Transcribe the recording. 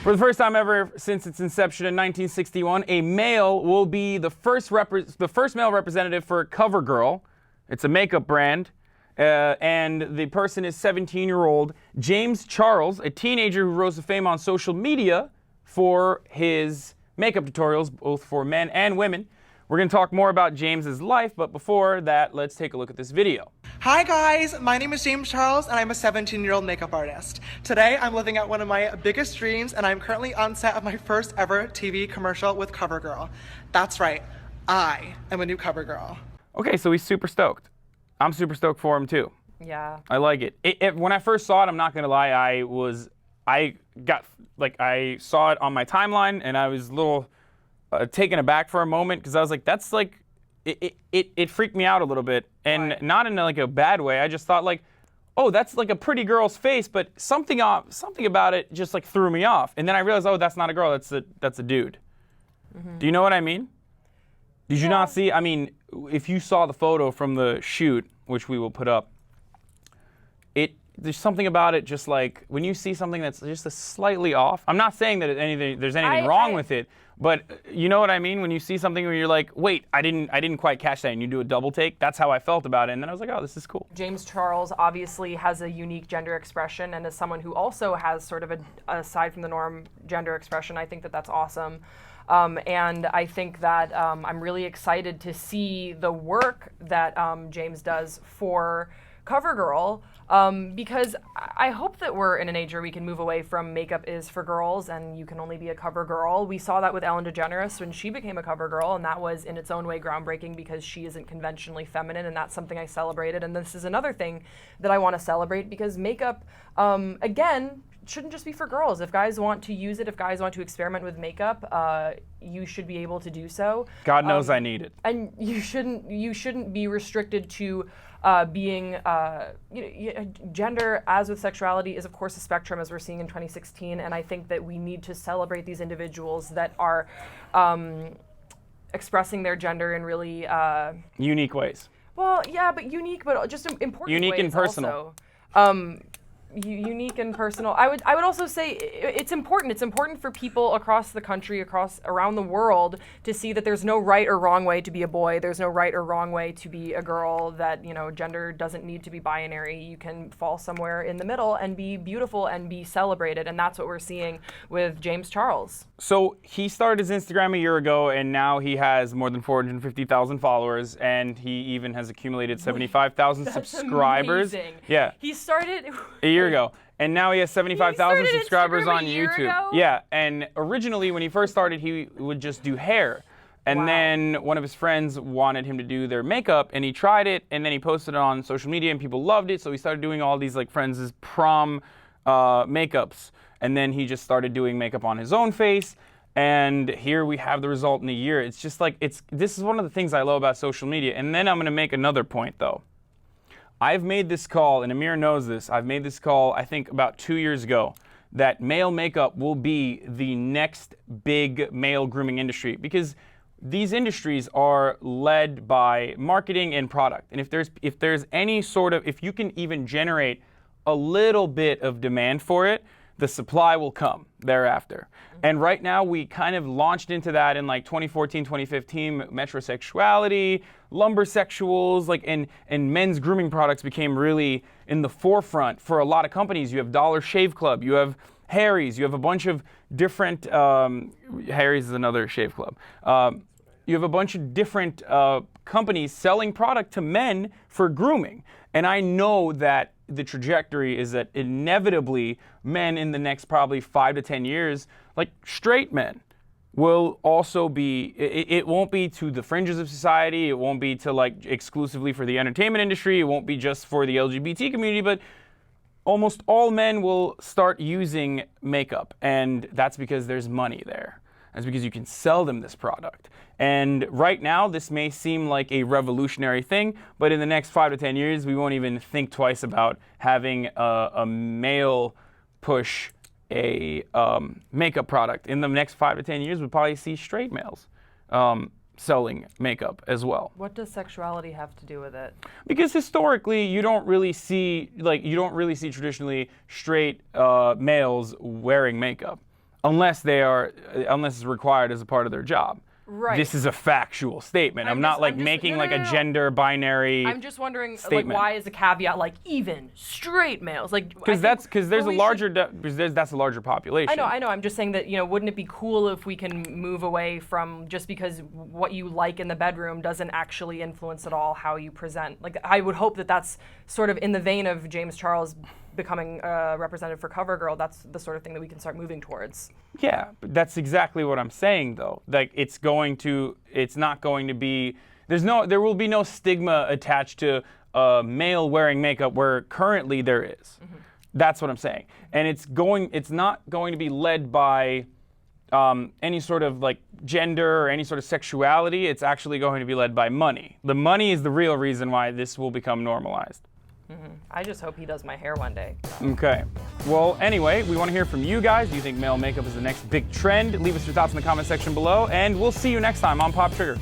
For the first time ever since its inception in 1961, a male will be the first male representative for CoverGirl. It's a makeup brand, and the person is 17-year-old James Charles, a teenager who rose to fame on social media for his makeup tutorials, both for men and women. We're going to talk more about James's life, but before that, let's take a look at this video. Hi guys, my name is James Charles and I'm a 17-year-old makeup artist. Today I'm living out one of my biggest dreams and I'm currently on set of my first ever TV commercial with CoverGirl. That's right, I am a new CoverGirl. Okay, so he's super stoked. I'm super stoked for him too. Yeah. I like it. When I first saw it, I'm not going to lie, I saw it on my timeline and I was a little taken aback for a moment because I was like, that's like, it freaked me out a little bit, and not in like a bad way. I just thought like, oh, that's like a pretty girl's face, but something about it just like threw me off. And then I realized, oh, that's not a girl, that's a dude. Mm-hmm. Do you know what I mean? Did you not see? I mean, if you saw the photo from the shoot, which we will put up, there's something about it just like when you see something that's just a slightly off. I'm not saying that there's anything wrong with it, but you know what I mean? When you see something where you're like, wait, I didn't quite catch that, and you do a double take, that's how I felt about it. And then I was like, oh, this is cool. James Charles obviously has a unique gender expression, and as someone who also has sort of a aside from the norm gender expression, I think that that's awesome. And I think that I'm really excited to see the work that James does for CoverGirl, because I hope that we're in an age where we can move away from makeup is for girls and you can only be a cover girl. We saw that with Ellen DeGeneres when she became a cover girl, and that was in its own way groundbreaking because she isn't conventionally feminine, and that's something I celebrated. And this is another thing that I want to celebrate because makeup, again, shouldn't just be for girls. If guys want to use it, if guys want to experiment with makeup, you should be able to do so. God knows I need it. And you shouldn't be restricted to being gender, as with sexuality, is of course a spectrum, as we're seeing in 2016. And I think that we need to celebrate these individuals that are expressing their gender in really unique ways. Well, yeah, but unique, but just important unique ways and personal. Also. Unique and personal. I would also say it's important. It's important for people across the country, around the world, to see that there's no right or wrong way to be a boy. There's no right or wrong way to be a girl. That gender doesn't need to be binary. You can fall somewhere in the middle and be beautiful and be celebrated. And that's what we're seeing with James Charles. So he started his Instagram a year ago, and now he has more than 450,000 followers, and he even has accumulated 75,000 subscribers. Amazing. Yeah. He started a year ago, and now he has 75,000 subscribers on YouTube. Ago? Yeah, and originally when he first started, he would just do hair. And then one of his friends wanted him to do their makeup, and he tried it, and then he posted it on social media, and people loved it, so he started doing all these like friends' prom makeups. And then he just started doing makeup on his own face, and here we have the result in a year. It's just like, this is one of the things I love about social media. And then I'm gonna make another point though. I've made this call, and Amir knows this, I've made this call I think about 2 years ago, that male makeup will be the next big male grooming industry, because these industries are led by marketing and product. And if there's any sort of, if you can even generate a little bit of demand for it, the supply will come thereafter. And right now we kind of launched into that in like 2014, 2015, metrosexuality, lumbersexuals, like and men's grooming products became really in the forefront for a lot of companies. You have Dollar Shave Club, you have Harry's, you have a bunch of different, Harry's is another shave club. You have a bunch of different companies selling product to men for grooming. And I know that the trajectory is that inevitably men in the next probably 5 to 10 years, like straight men, will also be, it won't be to the fringes of society, it won't be to like exclusively for the entertainment industry, it won't be just for the LGBT community, but almost all men will start using makeup, and that's because there's money there. That's because you can sell them this product. And right now, this may seem like a revolutionary thing, but in the next 5 to 10 years, we won't even think twice about having a male push a makeup product. In the next 5 to 10 years, we'll probably see straight males selling makeup as well. What does sexuality have to do with it? Because historically, you don't really see traditionally straight males wearing makeup. unless it's required as a part of their job. Right. This is a factual statement. I'm not making no, a gender binary. I'm just wondering, statement. like, why is the caveat like even straight males? Like, because that's a larger population. I know. I'm just saying that, wouldn't it be cool if we can move away from just because what you like in the bedroom doesn't actually influence at all how you present? Like, I would hope that that's sort of in the vein of James Charles becoming a representative for CoverGirl. That's the sort of thing that we can start moving towards. Yeah, but that's exactly what I'm saying, though. Like, it's not going to be. There will be no stigma attached to a male wearing makeup where currently there is. Mm-hmm. That's what I'm saying, and it's not going to be led by any sort of like gender or any sort of sexuality. It's actually going to be led by money. The money is the real reason why this will become normalized. Mm-hmm. I just hope he does my hair one day. Okay. Well, anyway, we want to hear from you guys. Do you think male makeup is the next big trend? Leave us your thoughts in the comment section below, and we'll see you next time on Pop Trigger.